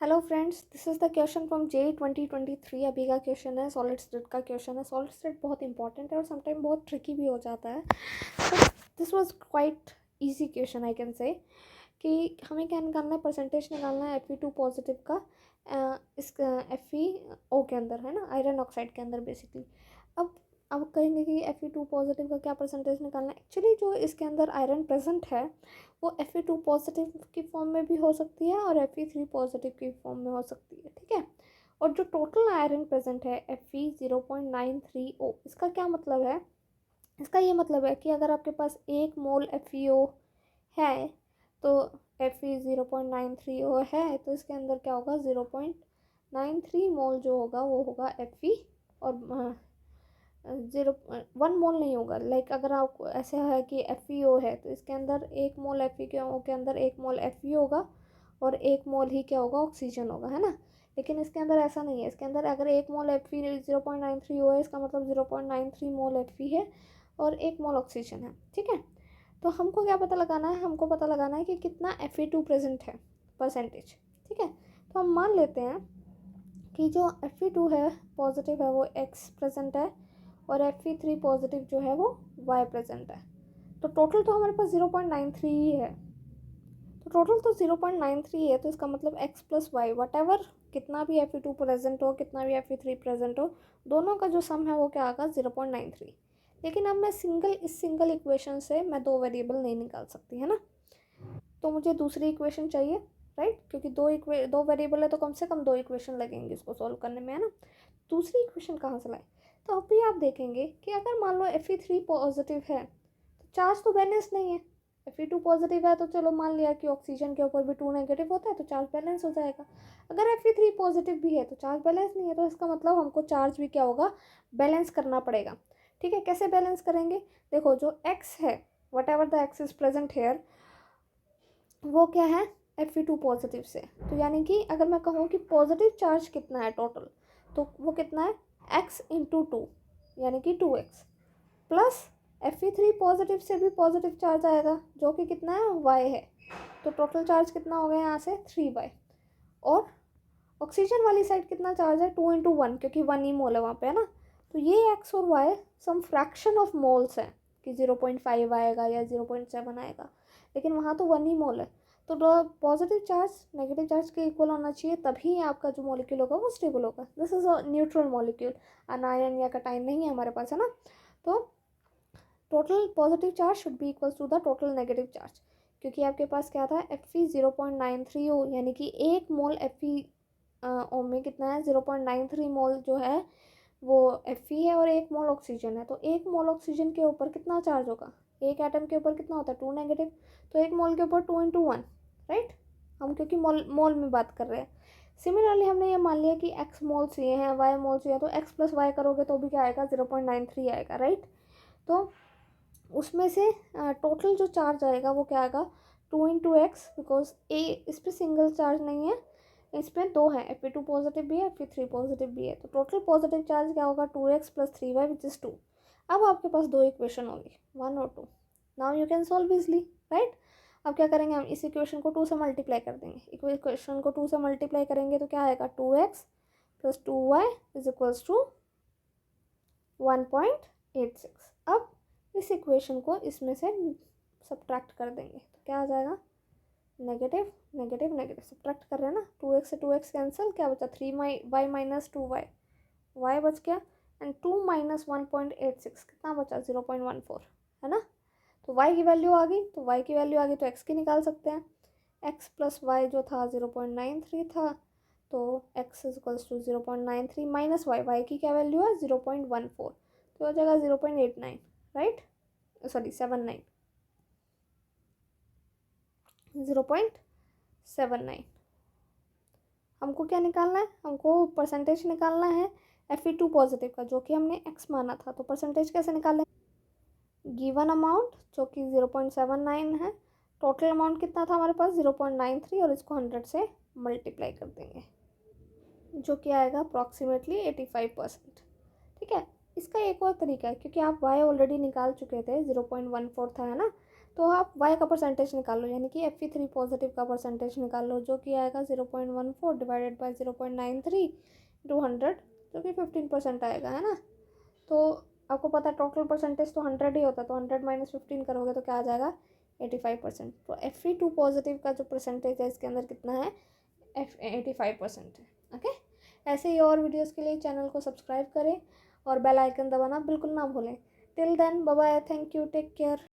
Hello friends, this is the question from जे 2023। अभी का question है, सॉलिड स्टेट का क्वेश्चन है। सॉलिड स्टेट बहुत इंपॉर्टेंट है और समटाइम बहुत ट्रिकी भी हो जाता है। But this was quite easy question I can say कि हमें क्या निकालना है, परसेंटेज निकालना है Fe2 पॉजिटिव का इस FeO के अंदर, है ना, आयरन ऑक्साइड के अंदर बेसिकली। अब अब कहेंगे कि Fe2 पॉजिटिव का क्या परसेंटेज निकालना है। एक्चुअली जो इसके अंदर आयरन प्रेजेंट है वो Fe2 पॉजिटिव की फॉर्म में भी हो सकती है और Fe3 पॉजिटिव की फॉर्म में हो सकती है, ठीक है। और जो टोटल आयरन प्रेजेंट है Fe0.93O, इसका क्या मतलब है? इसका ये मतलब है कि अगर आपके पास 1 मोल FeO है तो Fe0.93O है तो इसके अंदर क्या होगा, 0.93 मोल जो होगा वो होगा Fe। और 1 मोल नहीं होगा। लाइक अगर आपको ऐसे है कि FeO है तो इसके अंदर 1 मोल FeO के अंदर 1 मोल Fe होगा और 1 मोल ही क्या होगा, ऑक्सीजन होगा, है ना। लेकिन इसके अंदर ऐसा नहीं है। इसके अंदर अगर 1 मोल Fe 0.93O है, इसका मतलब 0.93 मोल Fe है और 1 मोल ऑक्सीजन है, ठीक है। तो हमको क्या पता लगाना है, हमको पता लगाना है कि कितना Fe2 प्रेजेंट है, परसेंटेज, ठीक है। तो हम मान लेते हैं कि जो Fe2 है पॉजिटिव है वो X प्रेजेंट है और Fe3 पॉजिटिव जो है वो Y प्रेजेंट है। तो टोटल तो हमारे पास 0.93 ही है। तो टोटल तो 0.93 है, तो इसका मतलब X plus why what ever, कितना भी Fe2 प्रेजेंट हो, कितना भी Fe3 प्रेजेंट हो, दोनों का जो सम है वो क्या आएगा, 0.93। लेकिन अब मैं इस सिंगल इक्वेशन से मैं दो वेरिएबल नहीं निकाल सकती, है ना। तो मुझे दूसरी इक्वेशन चाहिए, राइट, क्योंकि दो वेरिएबल है तो कम से कम दो इक्वेशन लगेंगे इसको सॉल्व करने में, है ना। दूसरी इक्वेशन कहाँ से लाए? तो अभी आप देखेंगे कि अगर मान लो Fe3 पॉजिटिव है तो चार्ज तो बैलेंस नहीं है। Fe2 पॉजिटिव है तो चलो मान लिया कि ऑक्सीजन के ऊपर भी 2 नेगेटिव होता है तो चार्ज बैलेंस हो जाएगा। अगर Fe3 पॉजिटिव भी है तो चार्ज बैलेंस नहीं है, तो इसका मतलब हमको चार्ज भी क्या होगा, बैलेंस करना पड़ेगा, ठीक है। कैसे बैलेंस करेंगे? देखो, जो एक्स है, what ever the x is present here, वो क्या है, Fe2 पॉजिटिव से। तो यानी कि अगर मैं कहूँ कि पॉजिटिव चार्ज कितना है टोटल, तो वो कितना है, x इंटू 2, यानी कि 2x प्लस Fe3 पॉजिटिव से भी पॉजिटिव चार्ज आएगा जो कि कितना है, y है। तो टोटल चार्ज कितना हो गया यहाँ से, 3y। और ऑक्सीजन वाली साइड कितना चार्ज है, 2 इंटू 1, क्योंकि 1 ही मोल है वहाँ पे, है ना। तो ये x और y sum fraction of moles है कि 0.5 आएगा या 0.7 आएगा, लेकिन वहाँ तो 1 ही मोल है। तो पॉजिटिव चार्ज नेगेटिव चार्ज के इक्वल होना चाहिए, तभी आपका जो मॉलिक्यूल होगा वो स्टेबल होगा। This is a neutral molecule, anion या कटायन नहीं है हमारे पास, है ना। तो total positive charge should be equal to the total negative charge, क्योंकि आपके पास क्या था, Fe 0.93O, यानी कि 1 मोल Fe ओ में कितना है, 0.93 मोल जो है वो Fe है और 1 मोल ऑक्सीजन है। तो 1 मोल ऑक्सीजन के ऊपर कितना चार्ज होगा, एक एटम के ऊपर कितना होता है, 2 नेगेटिव। तो 1 मोल के ऊपर 2 इंटू 1, राइट। हम क्योंकि मोल में बात कर रहे हैं। सिमिलरली हमने ये मान लिया कि x मोल्स ये हैं, y मोल्स ये हैं, तो x प्लस वाई करोगे तो भी क्या आएगा, 0.93 आएगा, राइट। तो उसमें से टोटल जो चार्ज आएगा वो क्या आएगा, 2 इंटू एक्स, बिकॉज इस पर सिंगल चार्ज नहीं है, इसमें दो है, Fe2 पॉजिटिव भी है, Fe3 पॉजिटिव भी है। तो टोटल पॉजिटिव चार्ज क्या होगा, 2x plus 3y which is 2। अब आपके पास दो इक्वेशन होगी, 1 और 2। Now you can solve easily, right. अब क्या करेंगे, हम इस इक्वेशन को 2 से मल्टीप्लाई कर देंगे। इक्वेशन को 2 से मल्टीप्लाई करेंगे तो क्या आएगा, 2x plus 2y is equals to 1.86। अब इस इक्वेशन को इसमें से सब्ट्रैक्ट कर देंगे तो क्या आ जाएगा, नेगेटिव नेगेटिव नेगेटिव, सब्ट्रैक्ट कर रहे हैं ना, 2x से 2x कैंसिल, क्या बचा, 3y माइनस 2y, y बच गया, एंड 2 माइनस 1.86 कितना बचा, 0.14, है ना। तो y की वैल्यू आ गई, तो y की वैल्यू आ गई तो x की निकाल सकते हैं। x प्लस वाई जो था 0.93 था, तो x is equals to 0.93 minus y की क्या वैल्यू है, 0.14, तो हो जाएगा 0.89, राइट, सॉरी 79, 0.79। हमको क्या निकालना है, हमको परसेंटेज निकालना है Fe2 पॉजिटिव का, जो कि हमने x माना था। तो परसेंटेज कैसे निकालें, गिवन अमाउंट जो कि 0.79 है, टोटल अमाउंट कितना था हमारे पास, 0.93, और इसको 100 से मल्टीप्लाई कर देंगे, जो कि आएगा अप्रॉक्सीमेटली 85%, ठीक है। इसका एक और तरीका है, क्योंकि आप y ऑलरेडी निकाल चुके थे, 0.14 था, है ना। तो आप y का परसेंटेज निकाल लो, यानी कि Fe3 पॉजिटिव का परसेंटेज निकाल लो, जो कि आएगा 0.14 डिवाइडेड बाई 0.93 टू 100, जो कि 15% आएगा, है ना। तो आपको पता है टोटल परसेंटेज तो 100 ही होता है, तो 100 माइनस 15 करोगे तो क्या आ जाएगा 85%। तो Fe2 पॉजिटिव का जो परसेंटेज है इसके अंदर कितना है 85% है। ओके, ऐसे ही और वीडियोस के लिए चैनल को सब्सक्राइब करें और बेल आइकन दबाना बिल्कुल ना भूलें। Till then bye bye, thank you, take care.